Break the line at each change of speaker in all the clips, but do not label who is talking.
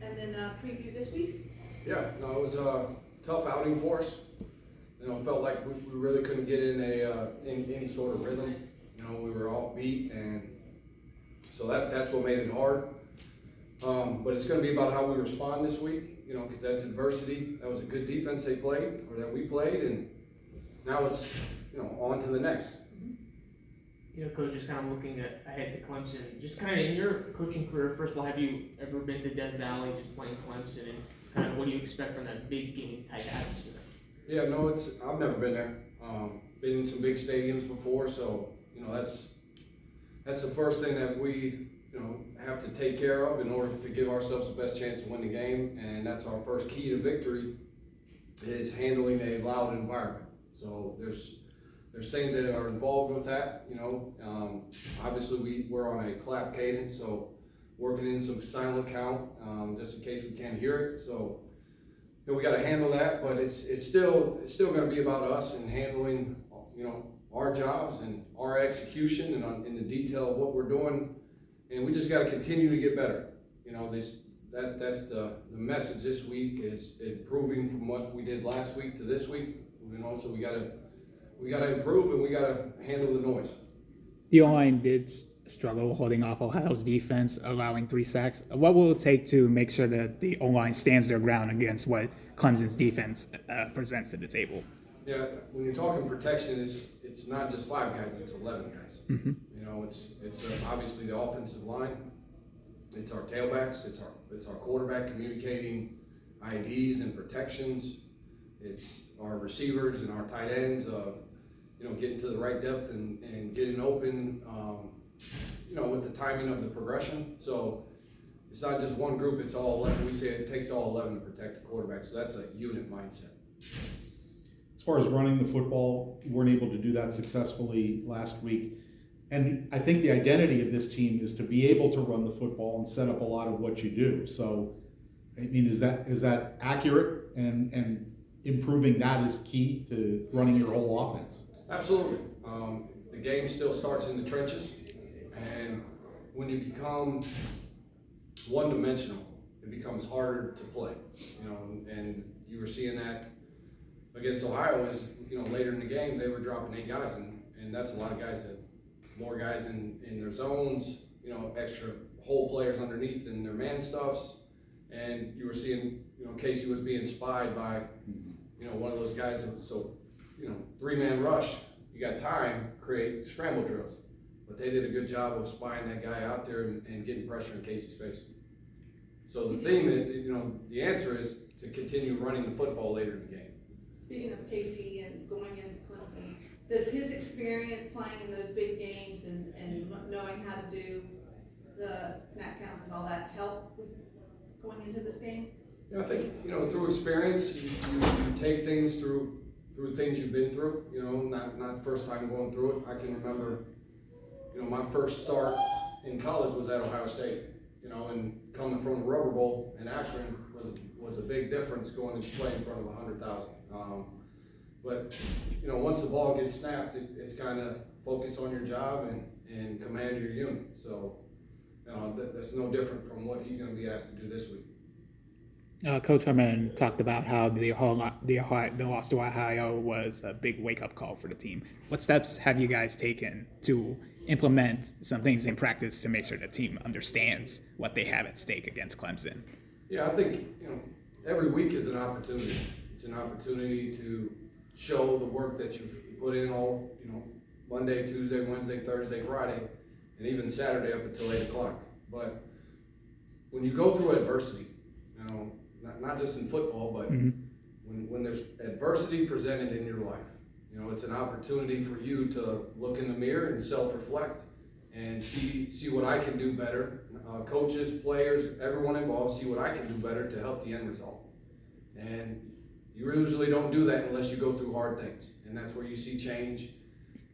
And then preview this week?
Yeah, no, it was a tough outing for us. You know, felt like we really couldn't get in any sort of rhythm. You know, we were offbeat, and so that's what made it hard. But it's going to be about how we respond this week. You know, because that's adversity. That was a good defense they played, or that we played, and now it's on to the next.
You know, Coach, just kind of looking ahead to Clemson, just kind of in your coaching career, first of all, have you ever been to Death Valley just playing Clemson, and kind of what do you expect from that big game type atmosphere?
Yeah, no, I've never been there. Been in some big stadiums before, so that's the first thing that we have to take care of in order to give ourselves the best chance to win the game, and that's our first key to victory is handling a loud environment. So there's things that are involved with that. Obviously we're on a clap cadence, so working in some silent count just in case we can't hear it. So we got to handle that, but it's still going to be about us and handling our jobs and our execution and in the detail of what we're doing, and we just got to continue to get better. That's the message this week is improving from what we did last week to this week. So we got to improve, and we got to handle the noise.
The O-line did struggle holding off Ohio's defense, allowing 3 sacks. What will it take to make sure that the O-line stands their ground against what Clemson's defense presents to the table?
Yeah, when you're talking protection, it's not just 5 guys; it's 11 guys.
Mm-hmm.
It's obviously the offensive line. It's our tailbacks. It's our quarterback communicating IDs and protections. It's our receivers and our tight ends of getting to the right depth and getting open. With the timing of the progression. So it's not just one group, it's all 11. We say it takes all 11 to protect the quarterback. So that's a unit mindset.
As far as running the football, you weren't able to do that successfully last week. And I think the identity of this team is to be able to run the football and set up a lot of what you do. So, I mean, is that accurate? And improving that is key to running your whole offense?
Absolutely. The game still starts in the trenches. And when you become one-dimensional, it becomes harder to play. And you were seeing that against Ohio is, later in the game, they were dropping 8 guys, and that's a lot of guys more guys in their zones, extra hole players underneath in their man stuffs. And you were seeing, Casey was being spied by, one of those guys. So, 3-man rush, you got time, create scramble drills. But they did a good job of spying that guy out there and getting pressure in Casey's face. So the theme is, the answer is to continue running the football later in the game.
Speaking of Casey and going into Clemson, does his experience playing in those big games and knowing how to do the snap counts and all that help with going into this game?
Yeah, I think, through experience, you take things through things you've been through, not first time going through it. I can remember, my first start in college was at Ohio State, and coming from the Rubber Bowl in Akron was a big difference going to play in front of 100,000. But, once the ball gets snapped, it's kind of focus on your job and command your unit. So, that's no different from what he's going to be asked to do this week.
Coach Herman talked about how the loss to Ohio was a big wake-up call for the team. What steps have you guys taken to implement some things in practice to make sure the team understands what they have at stake against Clemson?
Yeah, I think every week is an opportunity. It's an opportunity to show the work that you've put in all Monday, Tuesday, Wednesday, Thursday, Friday, and even Saturday up until 8 o'clock. But when you go through adversity, not just in football, but when there's adversity presented in your life, it's an opportunity for you to look in the mirror and self-reflect and see what I can do better. Coaches, players, everyone involved, see what I can do better to help the end result. And you usually don't do that unless you go through hard things. And that's where you see change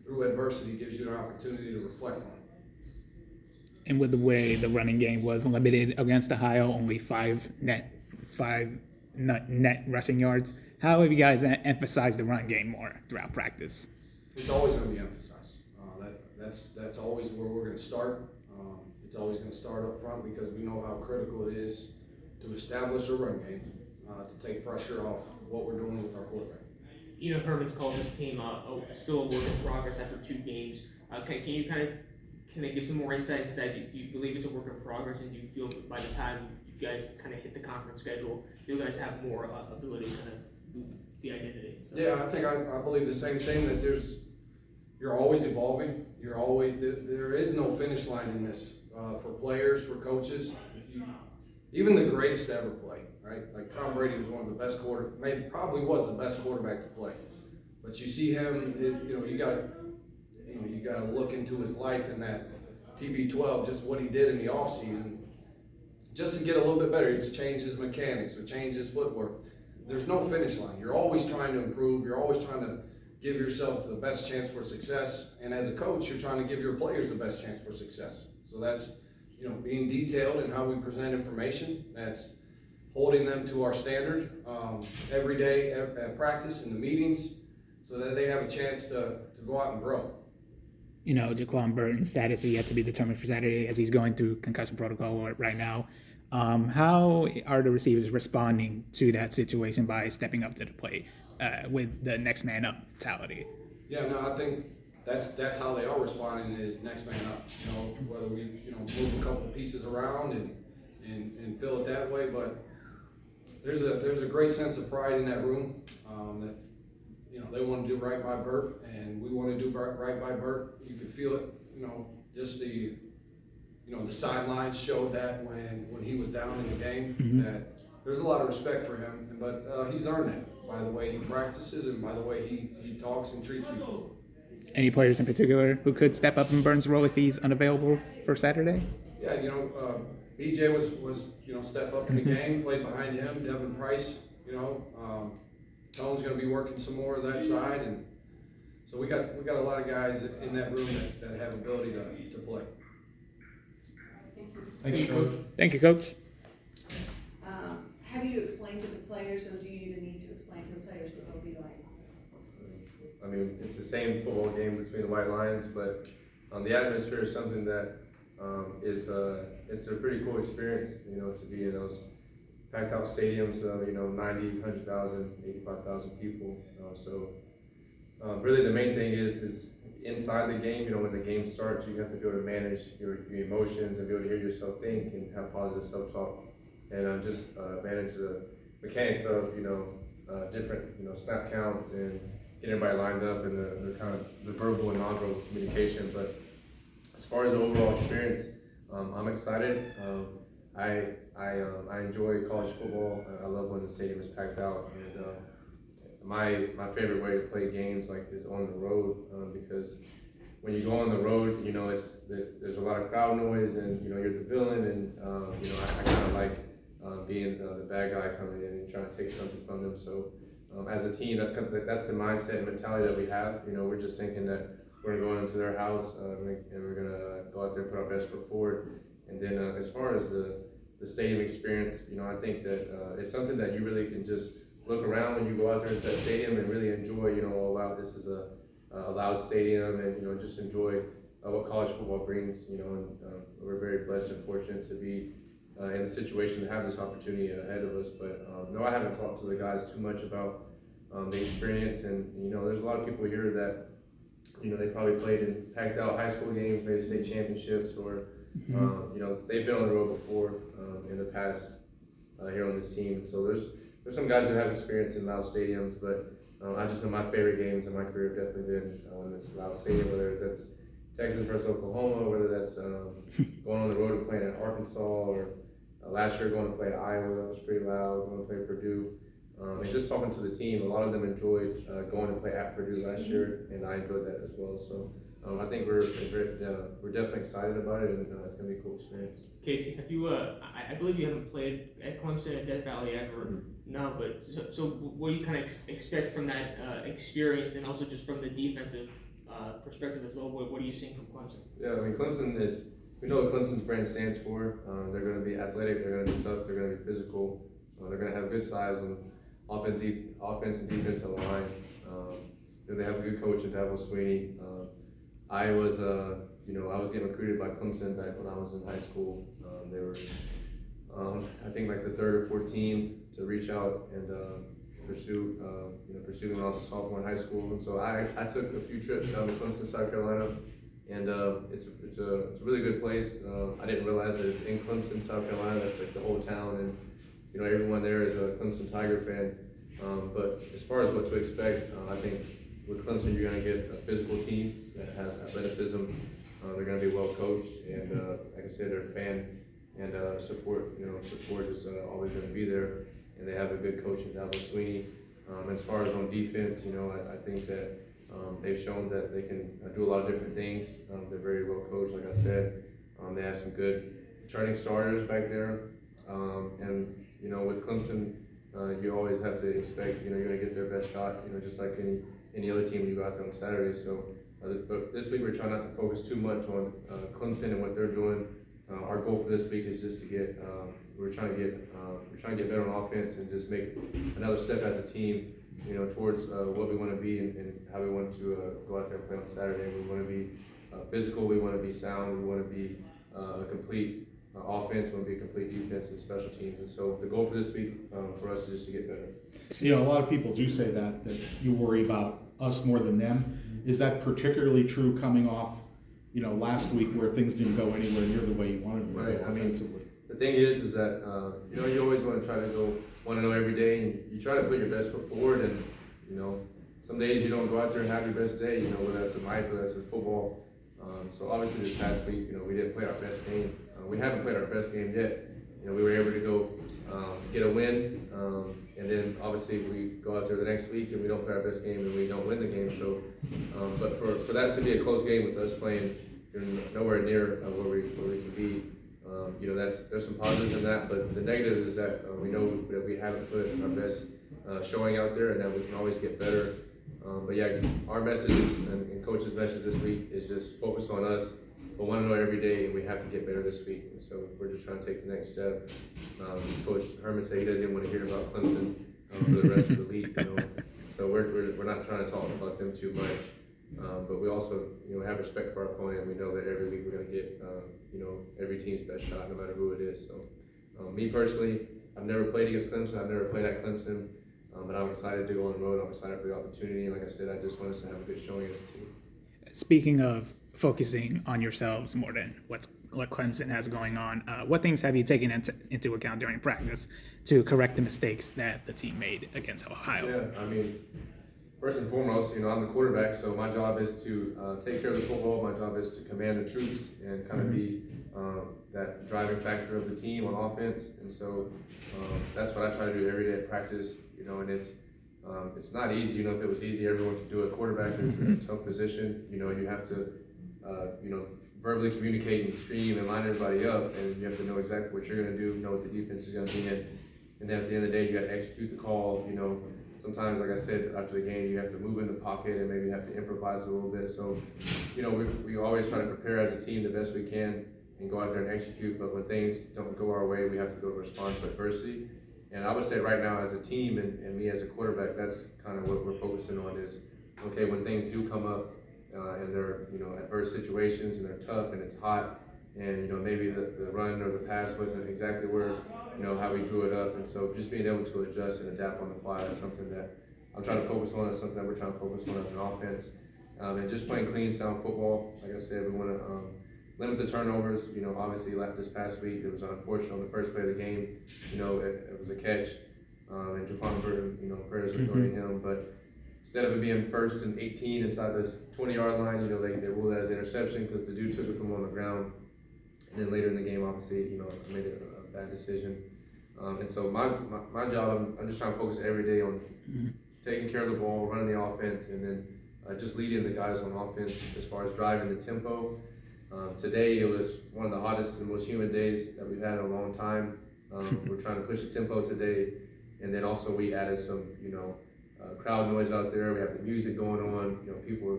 through adversity. It gives you an opportunity to reflect on it.
And with the way the running game was limited against Ohio, only 5 net rushing yards, how have you guys emphasized the run game more throughout practice?
It's always going to be emphasized. That's always where we're going to start. It's always going to start up front because we know how critical it is to establish a run game, to take pressure off what we're doing with our quarterback.
You know, Herman's called this team still a work in progress after 2 games. Can you kind of give some more insight into that? Do you believe it's a work in progress, and do you feel by the time you guys kind of hit the conference schedule, you guys have more ability to kind of move the identity? So.
Yeah, I think I believe the same thing, that you're always evolving. There is no finish line in this, for players, for coaches. Even the greatest to ever play, right? Like Tom Brady was one of the best probably was the best quarterback to play. But you see him, you gotta look into his life in that TB12, just what he did in the offseason, just to get a little bit better. He's changed his mechanics or changed his footwork. There's no finish line. You're always trying to improve. You're always trying to give yourself the best chance for success. And as a coach, you're trying to give your players the best chance for success. So that's, being detailed in how we present information. That's holding them to our standard every day at practice, in the meetings, so that they have a chance to go out and grow.
Jaquan Burton's status is yet to be determined for Saturday, as he's going through concussion protocol right now. How are the receivers responding to that situation by stepping up to the plate with the next man up mentality?
Yeah, no, I think that's how they are responding, is next man up. Whether we move a couple pieces around and feel it that way, but there's a great sense of pride in that room, that they want to do right by Burt, and we want to do right by Burt. You could feel it, just the sidelines showed that when he was down in the game,
Mm-hmm.
that there's a lot of respect for him, but he's earned that by the way he practices and by the way he talks and treats people.
Any players in particular who could step up in Burns' role if he's unavailable for Saturday?
Yeah, BJ was step up in the game, played behind him. Devin Price, Tone's going to be working some more of that side, and so we got a lot of guys in that room that have ability to play.
Thank you, Coach.
Thank you, Coach.
Have you explained to the players, or do you even need to explain to the players what it'll be like?
I mean, it's the same football game between the White Lions, but the atmosphere is something that it's a pretty cool experience, to be in those packed out stadiums of, 90, 100,000, 85,000 people. Really the main thing is inside the game, when the game starts, you have to be able to manage your emotions and be able to hear yourself think and have positive self-talk, and just manage the mechanics of, different, snap counts and get everybody lined up and the kind of the verbal and non-verbal communication. But as far as the overall experience, I'm excited. I enjoy college football. I love when the stadium is packed out, and my favorite way to play games is on the road, because when you go on the road, there's a lot of crowd noise, and you're the villain, and I kind of like being the bad guy coming in and trying to take something from them. So as a team, that's the mindset and mentality that we have. We're just thinking that we're going into their house, and we're gonna go out there and put our best foot forward. And then as far as the stadium experience, I think that it's something that you really can just look around when you go out there into that stadium and really enjoy. Oh wow, this is a loud stadium, and just enjoy what college football brings. And we're very blessed and fortunate to be in the situation to have this opportunity ahead of us. But no, I haven't talked to the guys too much about the experience, and there's a lot of people here that they probably played in packed out high school games, maybe state championships, or they've been on the road before in the past here on this team. So there's some guys who have experience in loud stadiums, but I just know my favorite games in my career have definitely been in this loud stadium, whether that's Texas versus Oklahoma, whether that's going on the road and playing at Arkansas, or last year going to play at Iowa, that was pretty loud, going to play at Purdue. And just talking to the team, a lot of them enjoyed going to play at Purdue last year, and I enjoyed that as well. So I think we're definitely excited about it, and it's going to be a cool experience.
Casey, have you? I believe you haven't played at Clemson at Death Valley ever.
Mm-hmm.
No, but so what do you kind of expect from that experience, and also just from the defensive perspective as well? What are you seeing from Clemson?
Yeah, I mean, Clemson is. We know what Clemson's brand stands for. They're going to be athletic. They're going to be tough. They're going to be physical. They're going to have good size and offense and defensive line. They have a good coach in Dabo Sweeney. I was getting recruited by Clemson back when I was in high school. They were I think like the third or fourth team to reach out and pursue me when I was a sophomore in high school. And so I took a few trips down to Clemson, South Carolina, and it's a really good place. I didn't realize that it's in Clemson, South Carolina. That's like the whole town, and everyone there is a Clemson Tiger fan. But as far as what to expect, I think with Clemson you're going to get a physical team that has athleticism. They're going to be well coached, and like I said, they're a fan and support. Support is always going to be there, and they have a good coach in Dalvin Sweeney. As far as on defense, I think that they've shown that they can do a lot of different things. They're very well coached, like I said. They have some good returning starters back there, and with Clemson, you always have to expect you're going to get their best shot. Just like any other team when you go out there on Saturday. So, but this week we're trying not to focus too much on Clemson and what they're doing. Our goal for this week is just to get. We're trying to get better on offense and just make another step as a team, towards what we want to be and how we want to go out there and play on Saturday. We want to be physical. We want to be sound. We want to be a complete offense. We want to be a complete defense and special teams. And so the goal for this week for us is just to get better.
A lot of people do say that you worry about us more than them. Is that particularly true coming off, last week where things didn't go anywhere near the way you wanted them to go offensively?
The thing is that you always want to try to go 1-0 every day, and you try to put your best foot forward. And some days you don't go out there and have your best day. Whether that's in life, whether that's in football. So obviously this past week, we didn't play our best game. We haven't played our best game yet. We were able to go get a win, and then obviously we go out there the next week and we don't play our best game and we don't win the game. So, but for that to be a close game with us playing nowhere near where we can be. There's some positives in that, but the negatives is that we know that we haven't put our best showing out there, and that we can always get better. But yeah, our message and coach's message this week is just focus on us. But 1-0 every day, and we have to get better this week. And so we're just trying to take the next step. Coach Herman said he doesn't even want to hear about Clemson for the rest of the week. So we're not trying to talk about them too much. But we also have respect for our opponent. We know that every week we're going to get every team's best shot, no matter who it is. So me personally, I've never played against Clemson. I've never played at Clemson. But I'm excited to go on the road. I'm excited for the opportunity. And like I said, I just want us to have a good showing as a team.
Speaking of focusing on yourselves more than what Clemson has going on, what things have you taken into account during practice to correct the mistakes that the team made against Ohio?
Yeah, first and foremost, I'm the quarterback, so my job is to take care of the football. My job is to command the troops and kind of be that driving factor of the team on offense. And so that's what I try to do every day at practice. And it's not easy. If it was easy, everyone could do it. Quarterback is a tough position. You have to verbally communicate and scream and line everybody up, and you have to know exactly what you're going to do, know what the defense is going to be in, and then at the end of the day, you got to execute the call. Sometimes, like I said, after the game, you have to move in the pocket and maybe have to improvise a little bit. So, we always try to prepare as a team the best we can and go out there and execute. But when things don't go our way, we have to go respond to adversity. And I would say right now, as a team and me as a quarterback, that's kind of what we're focusing on is, okay, when things do come up and they're, adverse situations and they're tough and it's hot and, maybe the run or the pass wasn't exactly where, how we drew it up. And so just being able to adjust and adapt on the fly is something that I'm trying to focus on. It's something that we're trying to focus on as an offense. And just playing clean, sound football. Like I said, we want to limit the turnovers. Obviously this past week, it was unfortunate on the first play of the game. It was a catch. And Jaquan Burton, prayers are going to him. But instead of it being 1st and 18 inside the 20-yard line, they ruled that as interception because the dude took it from on the ground. And then later in the game, obviously, I made a bad decision. And so my job, I'm just trying to focus every day on taking care of the ball, running the offense, and then just leading the guys on offense as far as driving the tempo. Today, it was one of the hottest and most humid days that we've had in a long time. We're trying to push the tempo today. And then also we added some, crowd noise out there. We have the music going on, people,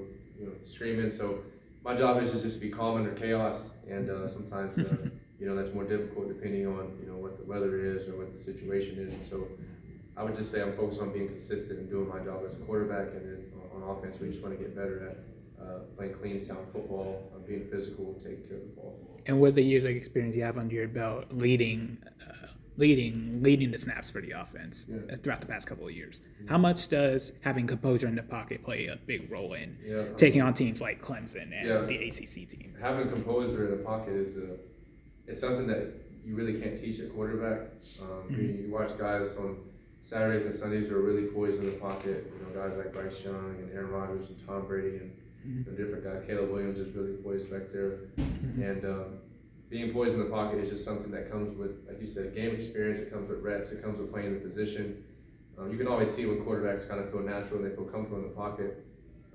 screaming. So my job is to just be calm under chaos. And sometimes, that's more difficult depending on, what the weather is or what the situation is. And so I would just say I'm focused on being consistent and doing my job as a quarterback. And then on offense, we just want to get better at playing clean, sound football, being physical, and taking care of the ball.
And with the years of experience you have under your belt leading leading the snaps for the offense throughout the past couple of years. How much does having composure in the pocket play a big role in taking on teams like Clemson and the ACC teams?
Having composure in the pocket it's something that you really can't teach a quarterback. You watch guys on Saturdays and Sundays who are really poised in the pocket. You know, guys like Bryce Young and Aaron Rodgers and Tom Brady and different guys. Caleb Williams is really poised back there, and being poised in the pocket is just something that comes with, like you said, game experience. It comes with reps. It comes with playing the position. You can always see when quarterbacks kind of feel natural and they feel comfortable in the pocket,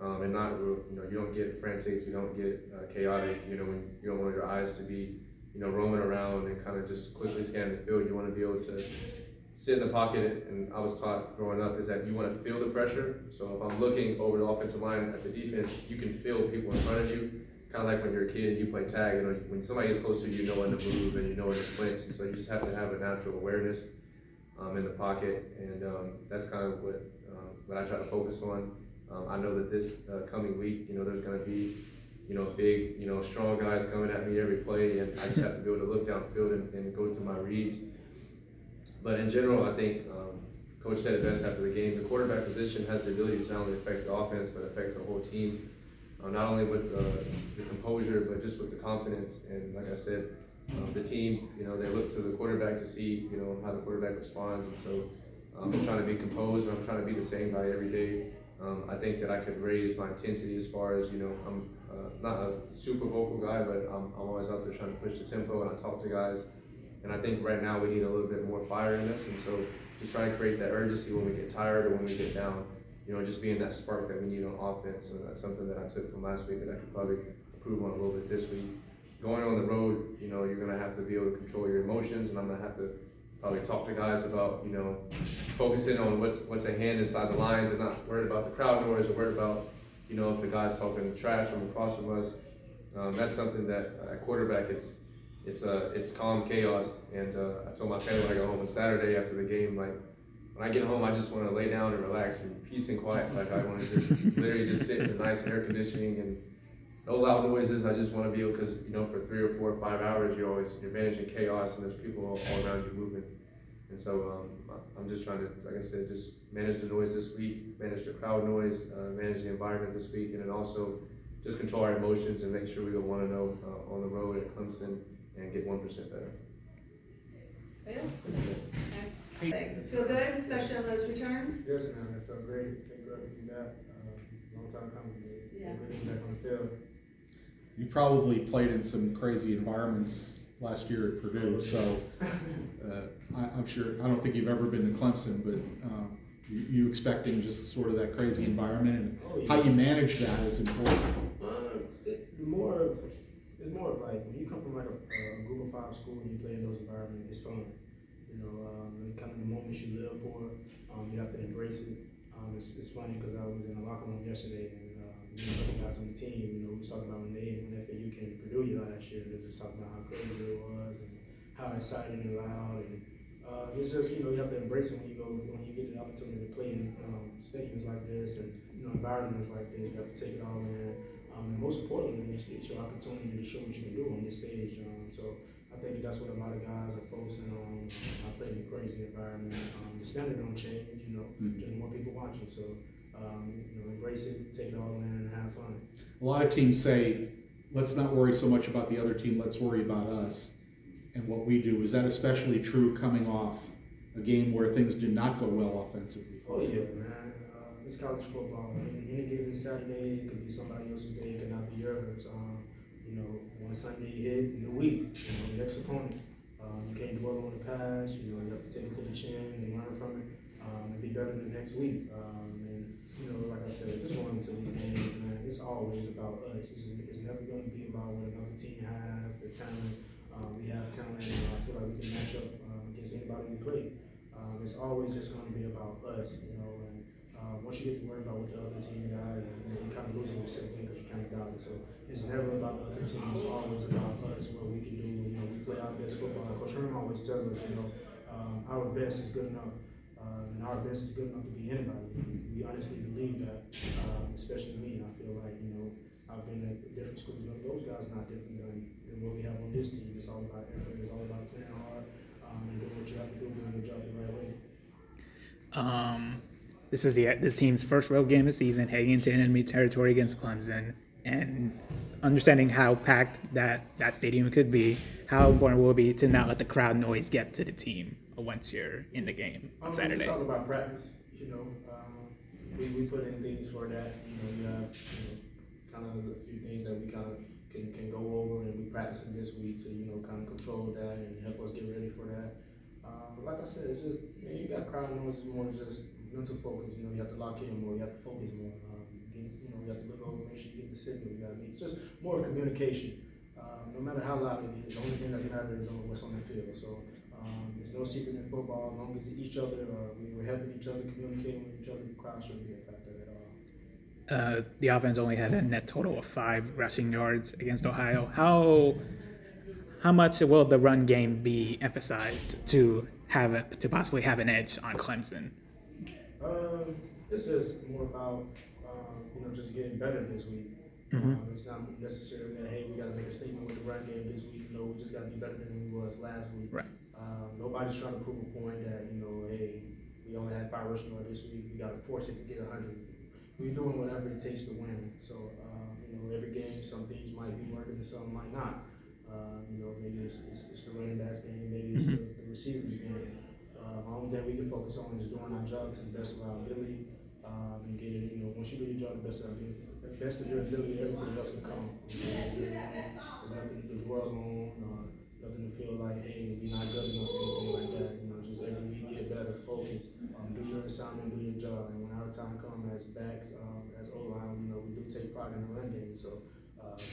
and not, you know, you don't get frantic, you don't get chaotic. You know, when you don't want your eyes to be, you know, roaming around and kind of just quickly scanning the field. You want to be able to sit in the pocket, and I was taught growing up is that you want to feel the pressure. So if I'm looking over the offensive line at the defense, you can feel people in front of you. Kind of like when you're a kid and you play tag, you know, when somebody gets close to you, you know when to move and you know when to flinch. And so you just have to have a natural awareness in the pocket, and that's kind of what I try to focus on. I know that this coming week, you know, there's going to be, you know, big, you know, strong guys coming at me every play, and I just have to be able to look downfield and go through my reads. But in general, I think Coach said it best after the game. The quarterback position has the ability to not only affect the offense, but affect the whole team. Not only with the composure, but just with the confidence. And like I said, the team, you know, they look to the quarterback to see, you know, how the quarterback responds. And so I'm trying to be composed, and I'm trying to be the same guy every day. I think that I could raise my intensity as far as, you know, I'm not a super vocal guy, but I'm always out there trying to push the tempo, and I talk to guys. And I think right now we need a little bit more fire in us. And so just trying to create that urgency when we get tired or when we get down. You know, just being that spark that we need on offense. And that's something that I took from last week that I could probably improve on a little bit this week. Going on the road, you know, you're going to have to be able to control your emotions, and I'm going to have to probably talk to guys about, you know, focusing on what's at hand inside the lines and not worried about the crowd noise or worried about, you know, if the guy's talking trash from across from us. That's something that at quarterback, it's calm chaos. And I told my family when I got home on Saturday after the game, like, when I get home, I just want to lay down and relax and peace and quiet. Like, I want to just literally just sit in the nice air conditioning and no loud noises. I just want to be able, because, you know, for 3 or 4 or 5 hours, you're managing chaos and there's people all around you moving. And so I'm just trying to, like I said, just manage the noise this week, manage the crowd noise, manage the environment this week, and then also just control our emotions and make sure we go 1-0 on the road at Clemson and get 1% better.
Yeah. Feel good, especially on those returns?
Yes, man, it felt great. Thank God to be back. Long time coming.
Yeah.
Good to be back on the field.
You probably played in some crazy environments last year at Purdue, so I'm sure, I don't think you've ever been to Clemson, but you expecting just sort of that crazy environment, and how you manage that is important.
It's more of like, when you come from like a group of 5 school and you play in those environments, it's fun. You know, and kind of the moments you live for, you have to embrace it. It's funny because I was in the locker room yesterday, and a couple guys on the team, you know, we was talking about when FAU came to Purdue last year, they were just talking about how crazy it was and how exciting and loud, and it's just, you know, you have to embrace it when you get the opportunity to play in stadiums like this and, you know, environments like this. You have to take it all in, and most importantly, it's your opportunity to show what you can do on this stage. So I think that's what a lot of guys are focusing on. I play in a crazy environment. The standard don't change, you know, just more people watching. So, you know, embrace it, take it all in, and have fun.
A lot of teams say, let's not worry so much about the other team, let's worry about us and what we do. Is that especially true coming off a game where things did not go well offensively?
Oh yeah, man. It's college football. Any given Saturday, it could be somebody else's day, it could not be yours. You know, one Sunday hit, new week, you know, the next opponent. You can't dwell on the past, you know, you have to take it to the chin and learn from it, and be better the next week. And, you know, like I said, just going into these games, man, it's always about us. It's never going to be about what another team has, the talent. We have talent, and I feel like we can match up against anybody we play. It's always just going to be about us, you know, and once you get to worry about what the other team got, and, you know, you're kind of losing yourself in because you kind of doubt it. So it's never about the other team. It's always about us, what we can do. You know, we play our best football. Coach Herman always tells us, you know, our best is good enough, and our best is good enough to be anybody. We honestly believe that, especially me. I feel like, you know, I've been at different schools. Those guys are not different than what we have on this team. It's all about effort. It's all about playing hard. and doing what you have to do, doing your job the right way.
This team's first road game of the season, heading into enemy territory against Clemson, and understanding how packed that stadium could be. How important will it be to not let the crowd noise get to the team once you're in the game on Saturday?
It's all about practice. We put in things for that. You have kind of a few things that we kind of can go over, and we practicing this week to kind of control that and help us get ready for that. But like I said, it's just you got crowd noise is more just mental focus. You have to lock in more. You have to focus more. You have to look over, make sure you get the signal. It's just more communication. No matter how loud it is, the only thing that matters is what's on the field. So there's no secret in football. As long as each other, we're helping each other, communicating with each other, the crowd shouldn't be a factor at all.
The offense only had a net total of 5 rushing yards against Ohio. How much will the run game be emphasized to possibly have an edge on Clemson?
This is more about just getting better this week. It's not necessarily that hey we got to make a statement with the run game this week. We just got to be better than we was last week.
Right.
Nobody's trying to prove a point that hey we only had 5 rushing yards this week. We got to force it to get 100. We're doing whatever it takes to win. So every game some things might be working and some might not. Maybe it's the running backs game, maybe it's the receivers game. The only thing we can focus on is doing our job to the best of our ability, and getting, once you do your job the best of your ability, everything else will come. There's nothing to dwell on, nothing to feel like, hey, we're not good enough or anything like that. Just every week get better, focus, do your assignment, do your job, and when our time comes as backs, as O-line, we do take pride in the run game, so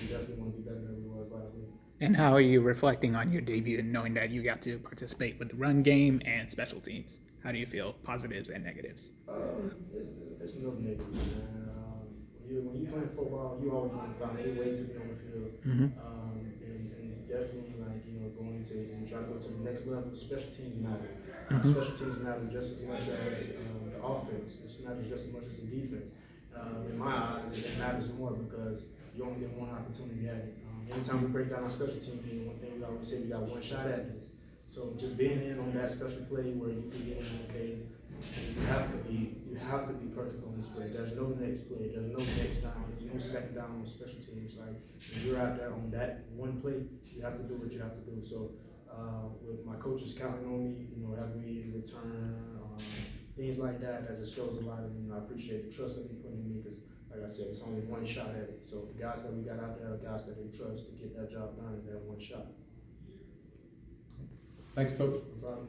we definitely want to be better than we was last week.
And how are you reflecting on your debut and knowing that you got to participate with the run game and special teams? How do you feel, positives and negatives?
It's no negatives, man. When you playing football, you always want to find a way to be on the field. And definitely, going into and try to go to the next level, special teams matter. Special teams matter just as much as the offense. It matters just as much as the defense. In my eyes, it matters more because you only get one opportunity at it. Anytime we break down our special team, one thing we always say, we got one shot at this. So just being in on that special play where you can get in, okay, you have to be perfect on this play. There's no next play. There's no next down. There's no second down on special teams. Like when you're out there on that one play, you have to do what you have to do. So with my coaches counting on me, having me return, things like that just shows a lot of I appreciate the trust that they put in me because. Like I said, it's only one shot at it. So the guys that we got out there are guys that they trust to get that job done in that one shot.
Thanks, Coach.
No problem.